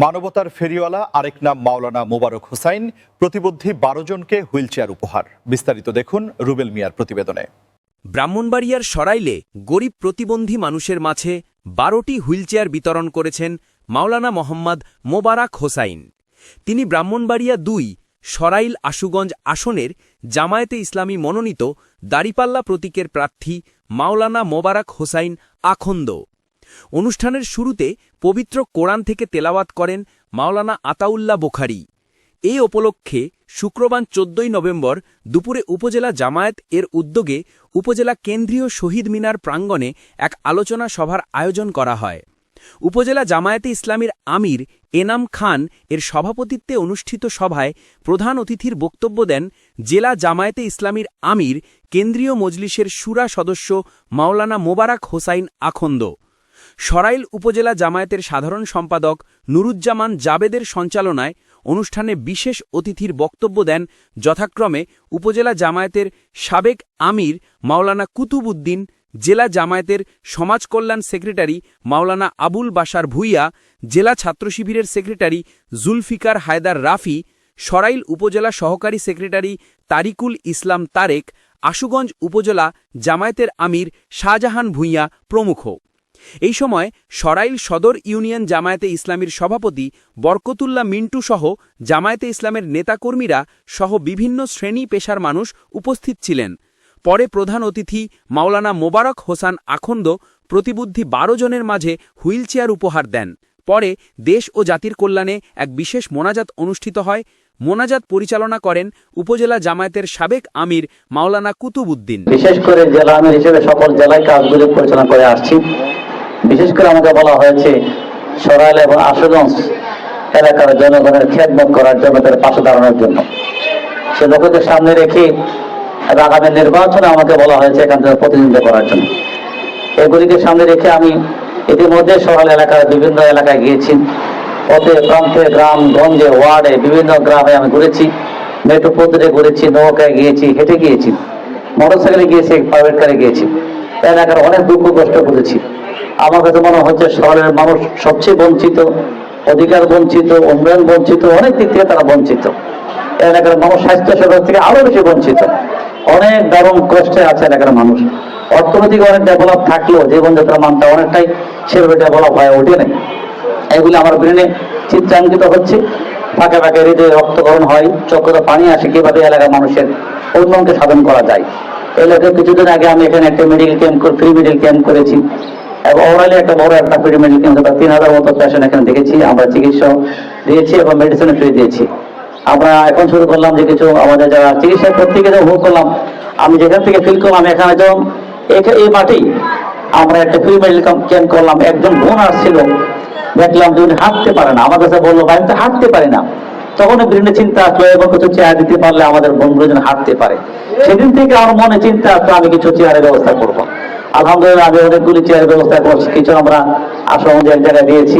মানবতার ফেরিওয়ালা আরেক নাম মাওলানা মোবারক হোসাইন, প্রতিবন্ধী 12 জনকে হুইলচেয়ার উপহার। বিস্তারিত দেখুন রুবেল মিয়ার প্রতিবেদনে। ব্রাহ্মণবাড়িয়ার সরাইলে গরিব প্রতিবন্ধী মানুষের মাঝে 12টি হুইলচেয়ার বিতরণ করেছেন মাওলানা মোহাম্মদ মোবারক হোসাইন। তিনি ব্রাহ্মণবাড়িয়া 2 সরাইল আশুগঞ্জ আসনের জামায়াতে ইসলামী মনোনীত দাড়িপাল্লা প্রতীকের প্রার্থী মাওলানা মোবারক হোসাইন আখন্দ। অনুষ্ঠানের শুরুতে পবিত্র কোরআন থেকে তেলাওয়াত করেন মাওলানা আতাউল্লাহ বুখারী। এই উপলক্ষে শুক্রবার 14 নভেম্বর দুপুরে উপজেলা জামায়াত এর উদ্যোগে উপজেলা কেন্দ্রীয় শহীদ মিনার প্রাঙ্গণে এক আলোচনা সভার আয়োজন করা হয়। উপজেলা জামায়াতে ইসলামীর আমির এনাম খান এর সভাপতিত্বে অনুষ্ঠিত সভায় প্রধান অতিথির বক্তব্য দেন জেলা জামায়াতে ইসলামীর আমির কেন্দ্রীয় মজলিসের শুরা সদস্য মাওলানা মোবারক হোসাইন আখন্দ। সরাইল উপজেলা জামায়াতের সাধারণ সম্পাদক নুরুজ্জামান জাবেদের সঞ্চালনায় অনুষ্ঠানে বিশেষ অতিথির বক্তব্য দেন যথাক্রমে উপজেলা জামায়াতের সাবেক আমির মাওলানা কুতুব উদ্দিন, জেলা জামায়াতের সমাজ কল্যাণ সেক্রেটারি মাওলানা আবুল বাশার ভুইয়া, জেলা ছাত্র শিবিরের সেক্রেটারি জুলফিকার হায়দার রাফি, সরাইল উপজেলা সহকারী সেক্রেটারি তারিকুল ইসলাম তারেক, আশুগঞ্জ উপজেলা জামায়াতের আমির শাহজাহান ভুইয়া প্রমুখ। এই সময় সরাইল সদর ইউনিয়ন জামায়াতে ইসলামীর সভাপতি বরকতুল্লাহ মিন্টু সহ জামায়াতে ইসলামের নেতাকর্মীরা সহ বিভিন্ন শ্রেণী পেশার মানুষ উপস্থিত ছিলেন। পরে প্রধান অতিথি মাওলানা মোবারক হোসাইন আখন্দ প্রতিবন্ধী 12 জনের মাঝে হুইলচেয়ার উপহার দেন। পরে দেশ ও জাতির কল্যাণে এক বিশেষ মোনাজাত অনুষ্ঠিত হয়। মোনাজাত পরিচালনা করেন উপজেলা জামায়াতের সাবেক আমির মাওলানা কুতুব উদ্দিন। বিশেষ করে জেলা আমির হিসেবে সকল জেলায় কাজগুলি পরিচালনা করে আসছি। বিশেষ করে আমাকে বলা হয়েছে সরাইল এবং আশুগঞ্জ এলাকার জনগণের খেদমত করার জন্য, তাদের পাশে দাঁড়ানোর জন্য। সে লোকদের সামনে রেখে আগামী নির্বাচনে আমাকে বলা হয়েছে এখান থেকে প্রতিনিধিত্ব করার জন্য। এগুলিকে সামনে রেখে আমি ইতিমধ্যে সরাইল এলাকার বিভিন্ন এলাকায় গিয়েছি। পথে প্রান্তে, গ্রাম গঞ্জে, ওয়ার্ডে, বিভিন্ন গ্রামে আমি ঘুরেছি। মেট্রো পদ্ধতিতে ঘুরেছি, নৌকায় গিয়েছি, হেঁটে গিয়েছি, মোটরসাইকেলে গিয়েছি, প্রাইভেট কারে গিয়েছি। এলাকার অনেক দুঃখ কষ্ট করেছি। আমার কাছে মনে হচ্ছে শহরের মানুষ সবচেয়ে বঞ্চিত, অধিকার বঞ্চিত, উন্নয়ন বঞ্চিত, অনেক দিক থেকে তারা বঞ্চিত। এলাকার মানুষ স্বাস্থ্য সেবা থেকে আরো বেশি বঞ্চিত। অনেক দারুণ কষ্টে আছে এলাকার মানুষ। অর্থনৈতিক অনেক ডেভেলপ থাকলেও জীবনযাত্রার মানটা অনেকটাই সেভাবে ডেভেলপ হয়ে ওঠে নাই। এগুলি আমার ব্রেনে চিত্রাঙ্কিত হচ্ছে। ফাঁকে ফাঁকে হৃদয়ে রক্তকরণ হয়, চোখে পানি আসে কিভাবে এলাকার মানুষের উন্নয়নকে সাধন করা যায়। এলাকায় কিছুদিন আগে আমি এখানে একটা medical camp, free medical camp করেছি এবং ওরালি একটা বড় একটা ফ্রি মেডিকেল ক্যাম্প, 3000 মতো পেশেন্ট এখানে দেখেছি। আমরা চিকিৎসা দিয়েছি এবং মেডিসিন ফ্রি দিয়েছি। আমরা এখন শুরু করলাম যে কিছু আমাদের যারা চিকিৎসা প্রত্যেকে ভোগ করলাম। আমি যেখান থেকে ফিল করলাম এখানে যখন এই মাঠেই আমরা একটা ফ্রি মেডিকেল ক্যাম্প করলাম। একজন বোন আসছিল, দেখলাম যে উনি হাঁটতে পারে না। আমার কাছে বললো ভাই আমি তো হাঁটতে পারি না। তখন ব্রেনে চিন্তা আসলো এবং কিছু চেয়ার দিতে পারলে আমাদের বন্ধুরা যেন হাঁটতে পারে। সেদিন থেকে আমার মনে চিন্তা আসলো আমি কিছু চেয়ারের ব্যবস্থা করবো। আলহামদুলিল্লাহ আমি অনেকগুলি চেয়ারের ব্যবস্থা করছি। কিছু আমরা আশ্রম এক জায়গায় দিয়েছি।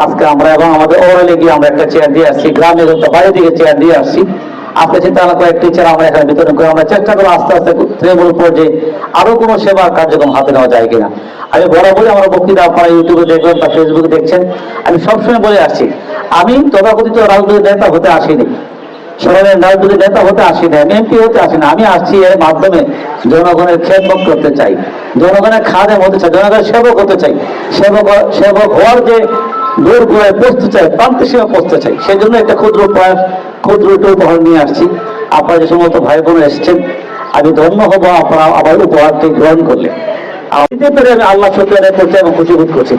আজকে আমরা এবং আমাদের ওরালে গিয়ে আমরা একটা চেয়ার দিয়ে আসছি, গ্রামে বাইরে দিকে চেয়ার দিয়ে আসছি। আজকে চিন্তা করলাম কয়েকটি চেয়ার আমরা এখানে বিতরণ করে আমরা চেষ্টা করবো আস্তে আস্তে তৃণমূল পর্যায়ে আরো কোনো সেবা কার্যক্রম হাতে নেওয়া যায় কিনা। আমি বরাবরই আমার বক্তৃতা আপনারা ইউটিউবে দেখবেন বা ফেসবুকে দেখছেন, আমি সবসময় বলে আসছি আমি তথাকথিত রাজনৈতিক নেতা হতে আসিনি, সরকারের রাজনৈতিক নেতা হতে আসিনি, আমি এমপি হতে আসিনি। আমি আসছি এর মাধ্যমে জনগণের খেদমত করতে চাই, জনগণের খাদেম হতে চাই, জনগণের সেবক হতে চাই। সেবক হওয়ার যে দূর করে পৌঁছতে চাই, প্রান্তিক সেবা পৌঁছতে চাই। সেই জন্য একটা ক্ষুদ্র প্রয়াস, ক্ষুদ্র একটু উপহার নিয়ে আসছি। আপনারা যে সমস্ত ভাই বোন এসেছেন, আমি ধন্য হবো আপনারা আমার উপহারটি গ্রহণ করলে। আমি আল্লাহ শুকরিয়া করছি এবং খুশি বোধ করছি।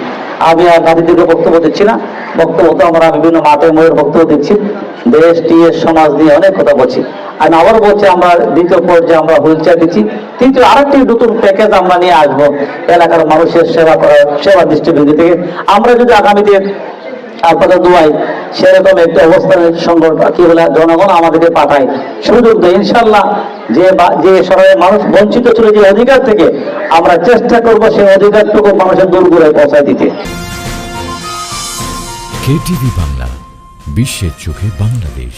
আমি আর নারীদেরকে বক্তব্য দিচ্ছি না। বক্তব্য তো আমরা বিভিন্ন মাঠে ময়ের বক্তব্য দিচ্ছি, দেশ টিয়ে সমাজ নিয়ে অনেক কথা বলছি। আমি আবার বলছি আমরা দ্বিতীয় পর্যায়ে আমরা হুইলচেয়ার দিচ্ছি। কিন্তু আরেকটি নতুন প্যাকেজ আমরা নিয়ে আসবো এলাকার মানুষের সেবা করার, সেবা দৃষ্টিভঙ্গি থেকে। আমরা যদি আগামীতে আপনাদের দোয়ায় সেরকম একটা অবস্থানের সংগঠন কি বলে জনগণ আমাদেরকে পাঠায়, সুযোগ দেয়, ইনশাল্লাহ যে শহরের মানুষ বঞ্চিত ছিল যে অধিকার থেকে, আমরা চেষ্টা করবো সেই অধিকারটুকু মানুষের দূর করে পৌঁছায় দিতে। KTV বাংলা, বিশ্বের চোখে বাংলাদেশ।